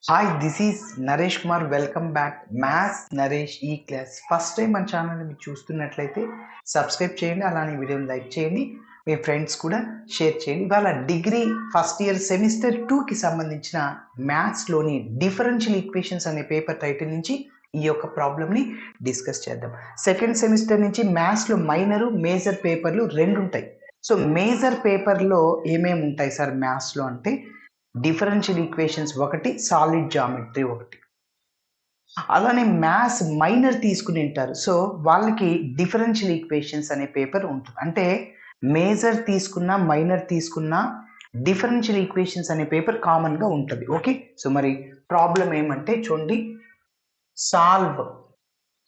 Hi, this is Naresh Kumar. Welcome back. Maths Naresh E-Class. First time మన ఛానల్ని మీరు చూస్తున్నట్లయితే సబ్స్క్రైబ్ చేయండి, అలానే వీడియోని లైక్ చేయండి, మీ ఫ్రెండ్స్ కూడా షేర్ చేయండి. ఇవాళ డిగ్రీ ఫస్ట్ ఇయర్ సెమిస్టర్ 2కి సంబంధించిన మ్యాథ్స్లోని డిఫరెన్షియల్ ఈక్వేషన్స్ అనే పేపర్ టైటిల్ నుంచి ఈ యొక్క ప్రాబ్లమ్ని డిస్కస్ చేద్దాం. సెకండ్ సెమిస్టర్ నుంచి మ్యాథ్స్లో మైనరు మేజర్ పేపర్లు రెండు ఉంటాయి. సో మేజర్ పేపర్లో ఏమేమి ఉంటాయి సార్ మ్యాథ్స్లో అంటే డిఫరెన్షియల్ ఈక్వేషన్స్ ఒకటి, సాలిడ్ జామెట్రీ ఒకటి. అలానే మ్యాథ్స్ మైనర్ తీసుకుని ఉంటారు. సో వాళ్ళకి డిఫరెన్షియల్ ఈక్వేషన్స్ అనే పేపర్ ఉంటుంది. అంటే మేజర్ తీసుకున్నా మైనర్ తీసుకున్నా డిఫరెన్షియల్ ఈక్వేషన్స్ అనే పేపర్ కామన్గా ఉంటుంది. ఓకే, సో మరి ప్రాబ్లం ఏమంటే చూడండి, solve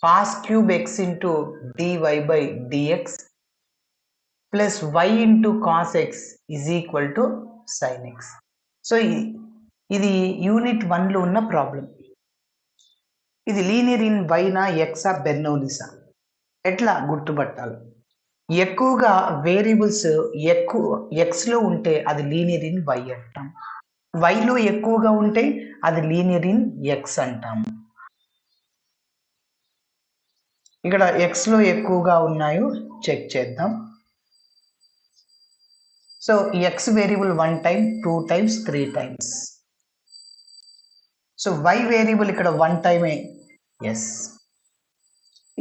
cos cube x into dy by dx plus y into cos x is equal to sine x. So ఇది యూనిట్ 1లో ఉన్న ప్రాబ్లం. ఇది లీనియర్ ఇన్ వైనా ఎక్సా బెర్నౌలీసా ఎట్లా గుర్తుపట్టాలి? ఎక్కువగా వేరియబుల్స్ ఎక్కువ ఎక్స్లో ఉంటే అది లీనియర్ ఇన్ వై అంటాం, వైలో ఎక్కువగా ఉంటే అది లీనియర్ ఇన్ ఎక్స్ అంటాము. ఇక్కడ ఎక్స్లో ఎక్కువగా ఉన్నాయో చెక్ చేద్దాం. So X variable 1 time, 2 times, 3 times. So Y variable ఇక్కడ 1 టైమే. ఎస్,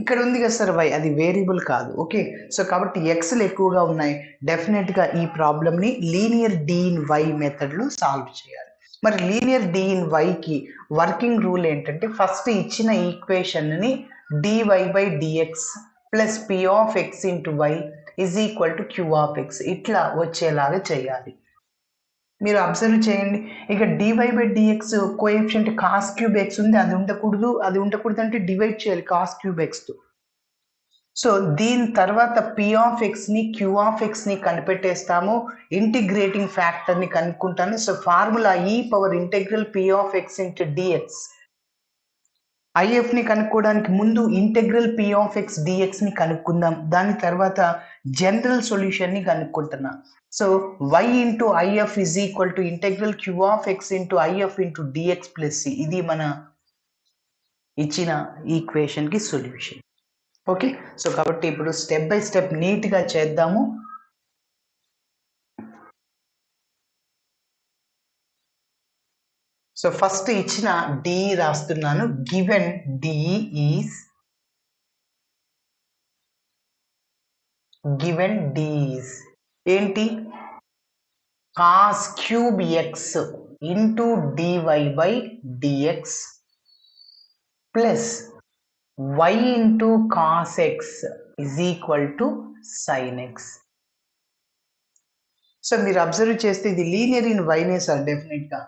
ఇక్కడ ఉంది కదా సార్ వై, అది వేరియబుల్ కాదు. ఓకే, సో కాబట్టి ఎక్స్లు ఎక్కువగా ఉన్నాయి. డెఫినెట్గా ఈ ప్రాబ్లమ్ని లీనియర్ డి ఇన్ వై మెథడ్లో సాల్వ్ చేయాలి. మరి లీనియర్ డి ఇన్ వైకి వర్కింగ్ రూల్ ఏంటంటే, ఫస్ట్ ఇచ్చిన ఈక్వేషన్ని DY by dx plus P of X into why is equal to Q of X ఇట్లా వచ్చేలాగా చేయాలి. మీరు అబ్జర్వ్ చేయండి, ఇక dy by dx coefficient cos cube x ఉంది, అది ఉండకూడదు అంటే డివైడ్ చేయాలి కాస్ క్యూబ్ ఎక్స్తో. సో దీని తర్వాత పి ఆఫ్ ఎక్స్ని క్యూ ఆఫ్ ఎక్స్ని కనిపెట్టేస్తాము, ఇంటిగ్రేటింగ్ ఫ్యాక్టర్ని కనుక్కుంటాను. So formula e power integral P of X into DX. ఐఎఫ్ని కనుక్కోవడానికి ముందు ఇంటెగ్రల్ పి ఆఫ్ ఎక్స్ డిఎక్స్ని కనుక్కుందాం, దాని తర్వాత జనరల్ సొల్యూషన్ని కనుక్కుంటున్నా. So y into IF is equal to integral Q of X into IF into DX plus C. ఇది మన ఇచ్చిన ఈక్వేషన్కి సొల్యూషన్. ఓకే, సో కాబట్టి ఇప్పుడు స్టెప్ బై స్టెప్ నీట్గా చేద్దాము. సో ఫస్ట్ ఇచ్చిన డి రాస్తున్నాను. గివెన్ డి ఈజ్ ఏంటి, cos cube x into dy by dx plus y into cos x is equal to sine x. So మీరు అబ్జర్వ్ చేస్తే ఇది లీనియర్ ఇన్ వైనే సార్ డెఫినెట్గా.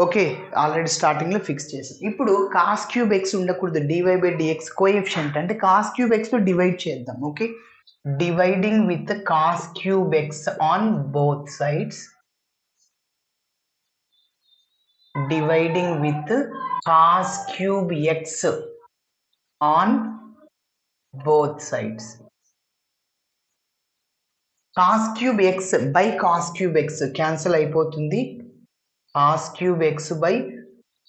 ఓకే, ఆల్రెడీ స్టార్టింగ్లో ఫిక్స్ చేసాం. ఇప్పుడు కాస్ క్యూబ్ ఎక్స్ ఉండకూడదు, డివై బై డిఎక్స్ కోఎఫిషియంట్ అంటే కాస్ క్యూబ్ ఎక్స్లో డివైడ్ చేద్దాం. Okay, dividing with cos cube x on both sides, dividing with cos cube x on both sides. Cos cube x by cos cube x cancel అయిపోతుంది. Cos cube x by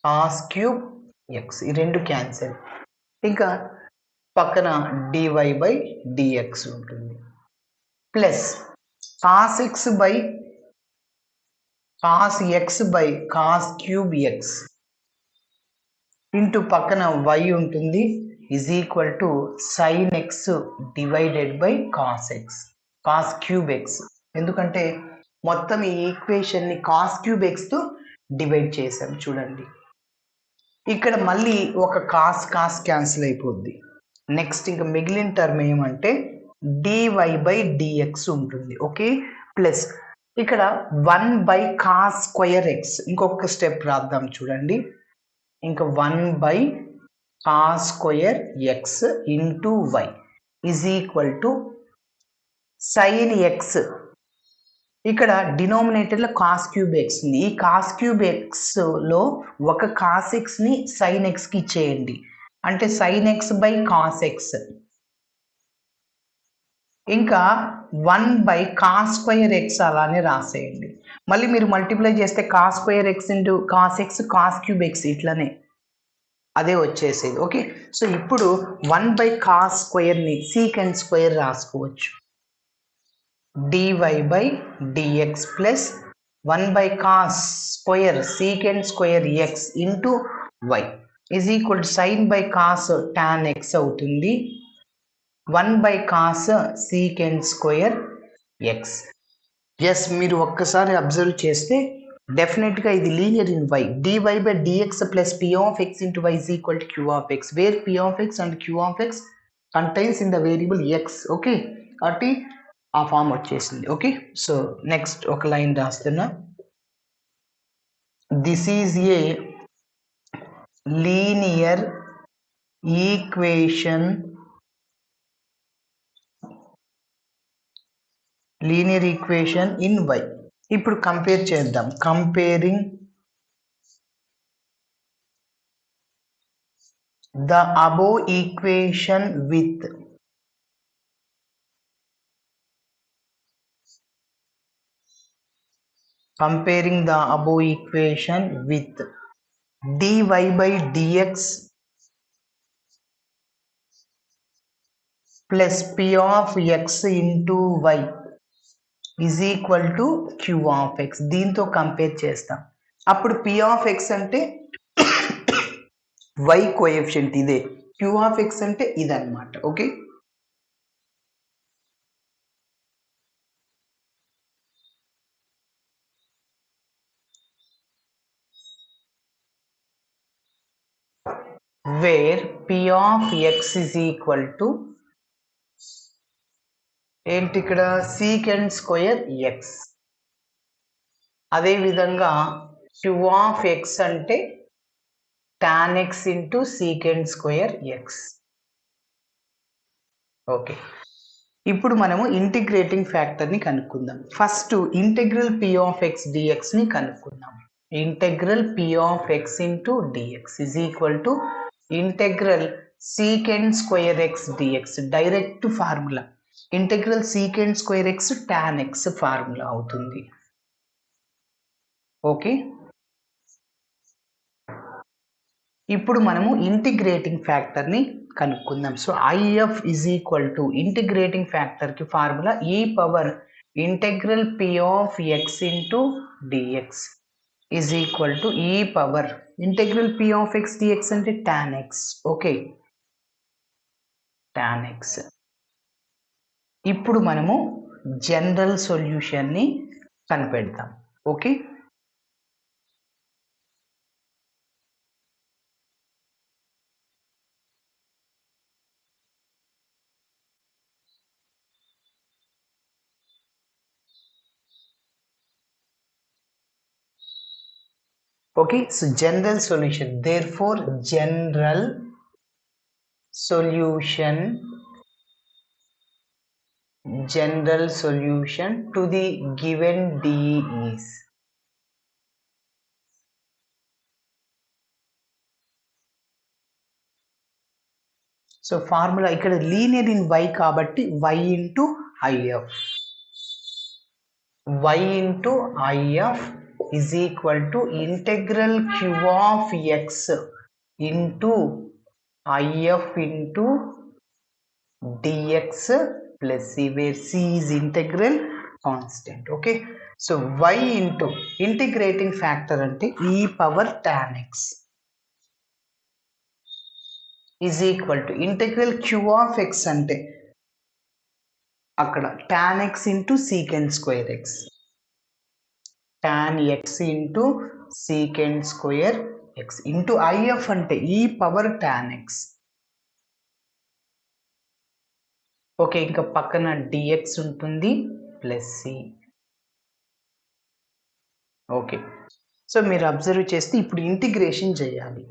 cos cube x ఈ రెండు cancel. ఇంకా పక్కన dy by dx ఉంటుంది plus cos x by cos x by cos cube x into పక్కన y ఉంటుంది is equal to sin x divided by cos x, cos cube x. ఎందుకంటే మొత్తం ఈ ఈక్వేషన్ని cos cube xతో డివైడ్ చేసాం. చూడండి ఇక్కడ మళ్ళీ ఒక కాస్ క్యాన్సిల్ అయిపోద్ది. నెక్స్ట్ ఇంకా మిగిలిన టర్మ్ ఏమంటే dy బై dx ఉంటుంది. ఓకే, ప్లస్ ఇక్కడ 1 బై కాస్ స్క్వయర్ ఎక్స్, ఇంకొక స్టెప్ రాద్దాం చూడండి. ఇంకా 1 by cos square x into why is equal to sine x. ఇక్కడ డినోమినేటర్లో కాస్ క్యూబ్ ఎక్స్ ఉంది. ఈ కాస్ క్యూబ్ ఎక్స్లో ఒక కాస్ ఎక్స్ని సైన్ ఎక్స్కి ఇచ్చేయండి, అంటే sign X by cos X. ఇంకా 1/cos² x అలానే రాసేయండి. మళ్ళీ మీరు మల్టిప్లై చేస్తే cos² x into cos x cos³ x ఇట్లనే అదే వచ్చేసేది. ఓకే, సో ఇప్పుడు 1/cos²ని sec² రాసుకోవచ్చు. dy/dx plus 1/cos² sec² x into y is equal to sin/cos tan x అవుతుంది. 1/cos sec² x. ఎస్, మీరు ఒక్కసారి అబ్జర్వ్ చేస్తే డెఫినెట్గా ఇది linear in y. dy/dx plus p of x into y is equal to q of x, where p of x and q of x contains in the variable x. Okay, కాబట్టి ఆ form వచ్చేసింది. Okay, so next ఒక line రాస్తున్నా. This is a linear equation in y. ఇప్పుడు compare చేద్దాం. Comparing the above equation with dy/dx plus p of x into y is equal to q of x. దీంతో compare చేస్తాం. అప్పుడు p of x అంటే y coefficient ఇదే, q of x అంటే ఇదన్నమాట. Okay, where p of x is equal to ఏంటి ఇక్కడ sec² x. అదేవిధంగా q of x అంటే tan x into sec² x. Okay, ఇప్పుడు మనము ఇంటిగ్రేటింగ్ ఫ్యాక్టర్ని కనుక్కుందాం. First integral p of x dx ని కనుక్కుందాం. Integral p of x into dx is equal to integral sec² x dx. Direct formula integral sec² x tan x formula అవుతుంది. Okay, ఇప్పుడు మనము integrating ఫ్యాక్టర్ని కనుక్కుందాం. So IF is equal to integrating ఫ్యాక్టర్కి formula e⁻ఇంటెగ్రల్ p of x into dx is equal to integral p of x dx అంటే tan x. Okay, tan x. ఇప్పుడు మనము జనరల్ సొల్యూషన్ని కనిపెడతాం. Okay, okay, so general solution, therefore general solution to the given D is so formula ఇక్కడ linear in y కాబట్టి y into IF is equal to integral q of x into IF into dx plus c, where c is integral constant. Okay, so y into integrating factor ante e⁻tan x is equal to integral q of x ante అక్కడ tan x into sec² x, tan x into sec² x into IF అంటే e⁻tan x. Okay, ఇంకా పక్కన dx ఉంటుంది plus c. Okay, so మీరు observe చేస్తే ఇప్పుడు integration చేయాలి.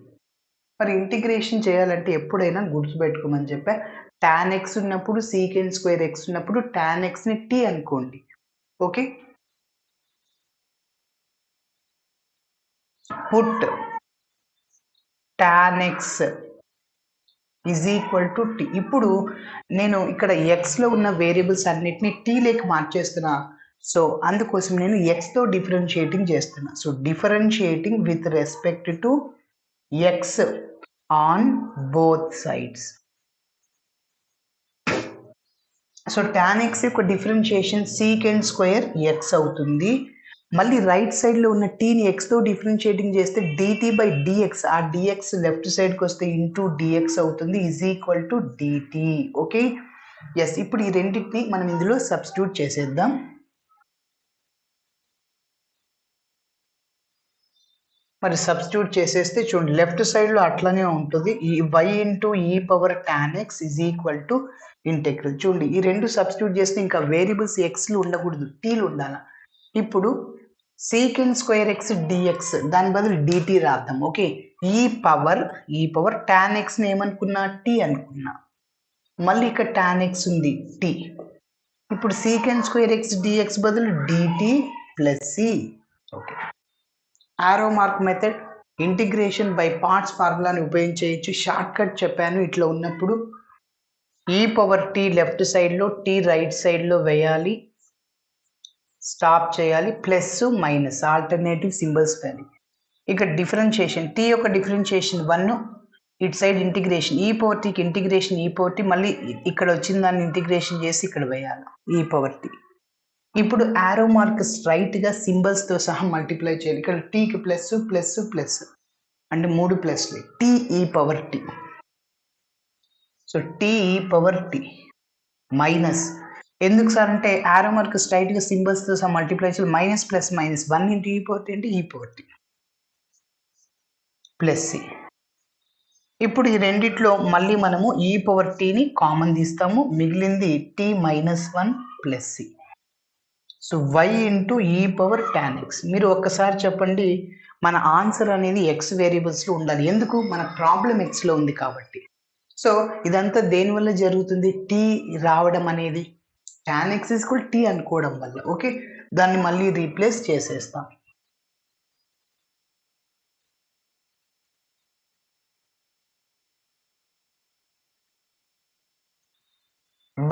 మరి ఇంటిగ్రేషన్ చేయాలంటే ఎప్పుడైనా గుర్తుపెట్టుకోమని చెప్పా. tan x ఉన్నప్పుడు sec² x ఉన్నప్పుడు tan x ని t అనుకోండి. Okay, put tan x is equal to t. ఇప్పుడు నేను ఇక్కడ ఎక్స్లో ఉన్న వేరియబుల్స్ అన్నిటిని టీలోకి మార్చేస్తున్నా. సో అందుకోసం నేను ఎక్స్తో డిఫరెన్షియేటింగ్ చేస్తున్నా. So differentiating with respect to x on both sides. So tan x యొక్క డిఫరెన్షియేషన్ సీకెండ్ స్క్వేర్ ఎక్స్ అవుతుంది. మళ్ళీ రైట్ సైడ్లో ఉన్న టీని ఎక్స్తో డిఫరెన్షియేటింగ్ చేస్తే డిటీ బై డిఎక్స్, ఆ డిఎక్స్ లెఫ్ట్ సైడ్కి వస్తే ఇంటూ డిఎక్స్ అవుతుంది is equal to dt. Okay, yes. ఇప్పుడు ఈ రెండింటిని మనం ఇందులో సబ్స్టిట్యూట్ చేసేద్దాం. మరి సబ్స్టిట్యూట్ చేసేస్తే చూడండి, లెఫ్ట్ సైడ్లో అట్లనే ఉంటుంది. ఈ y ఇంటూ ఈ power tan x is equal to integral. చూడండి, ఈ రెండు సబ్స్టిట్యూట్ చేస్తే ఇంకా వేరియబుల్స్ ఎక్స్లు ఉండకూడదు, టీలు ఉండాలి. ఇప్పుడు సీకెండ్ స్క్వేర్ ఎక్స్ డిఎక్స్, దాని బదులు డిటీ రాద్దాం. ఓకే, ఈ పవర్ tan xని ఏమనుకున్నా, టీ అనుకున్నా. మళ్ళీ ఇక్కడ tan x ఉంది, టీ. ఇప్పుడు సీకెండ్ స్క్వేర్ ఎక్స్ డిఎక్స్ బదులు DT plus C. Okay, arrow mark method, integration by parts ఫార్ములాని ఉపయోగించవచ్చు. షార్ట్ కట్ చెప్పాను. ఇట్లా ఉన్నప్పుడు ఈ పవర్ టీ లెఫ్ట్ సైడ్లో, టీ రైట్ సైడ్లో వేయాలి, స్టాప్ చేయాలి, ప్లస్ మైనస్ ఆల్టర్నేటివ్ సింబల్స్ వేయాలి. ఇక్కడ డిఫరెన్షియేషన్, టీ యొక్క డిఫరెన్షియేషన్ 1, ఇటు సైడ్ ఇంటిగ్రేషన్ ఈ పవర్ టీకి ఇంటిగ్రేషన్ ఈ పవర్ టీ, మళ్ళీ ఇక్కడ వచ్చిన దాన్ని ఇంటిగ్రేషన్ చేసి ఇక్కడ వేయాలి ఈ పవర్ టీ. ఇప్పుడు ఆరో మార్క్ స్ట్రైట్గా సింబల్స్తో సహా మల్టిప్లై చేయాలి. ఇక్కడ టీకి ప్లస్ ప్లస్ ప్లస్ అంటే 3 ప్లస్లు, టీ ఈ పవర్ టీ. సో టీ ఈ పవర్ టీ మైనస్, ఎందుకు సార్ అంటే ఆరో మార్క్ స్ట్రైట్గా సింబల్స్తో సహా మల్టిప్లై చేయాలి. మైనస్ ప్లస్ మైనస్ 1 ఇంటూ ఈ పవర్ టీ అంటే ఈ పవర్ టీ ప్లస్ సి. ఇప్పుడు ఈ రెండిట్లో మళ్ళీ మనము ఈ పవర్ టీని కామన్ తీస్తాము, మిగిలింది t minus 1 plus c. So y into ఈ పవర్ tan x. మీరు ఒక్కసారి చెప్పండి, మన ఆన్సర్ అనేది ఎక్స్ వేరియబుల్స్లో ఉండాలి. ఎందుకు, మన ప్రాబ్లం ఎక్స్లో ఉంది కాబట్టి. సో ఇదంతా దేనివల్ల జరుగుతుంది, టీ రావడం అనేది tan x ఈక్వల్ టీ అనుకోవడం వల్ల. ఓకే, దాన్ని మళ్ళీ రీప్లేస్ చేసేస్తాం.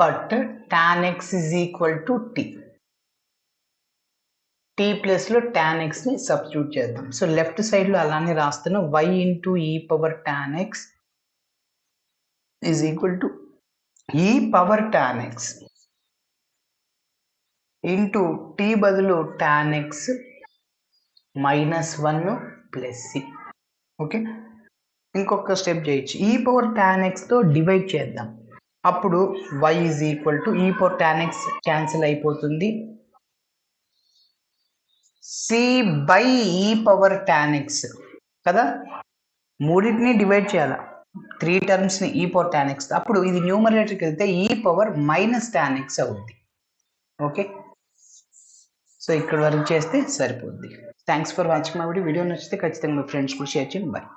But tan x is equal to T. T ప్లస్లో tan xని సబ్స్టిట్యూట్ చేద్దాం. సో లెఫ్ట్ సైడ్లో అలానే రాస్తున్నాం, y ఇంటూ ఈ power tan x is equal to e power tan x into T బదులు tan x minus 1 plus C. Okay, ఇంకొక step చేయొచ్చు, ఈ పవర్ tan xతో డివైడ్ చేద్దాం. అప్పుడు y is equal to e power tan x cancel అయిపోతుంది, C by e power tan x కదా. మూడింటిని divide చేయాలి, 3 టర్మ్స్ని ఈ పవర్ tan x. అప్పుడు ఇది న్యూమరేటర్కి వెళ్తే ఈ పవర్ మైనస్ tan x అవుద్ది. ఓకే, సో ఇక్కడ వరకు చేస్తే సరిపోద్ది. Thanks for watching my video. Video నచ్చితే ఖచ్చితంగా మీ ఫ్రెండ్స్ కూడా షేర్ చేయండి. బాయ్.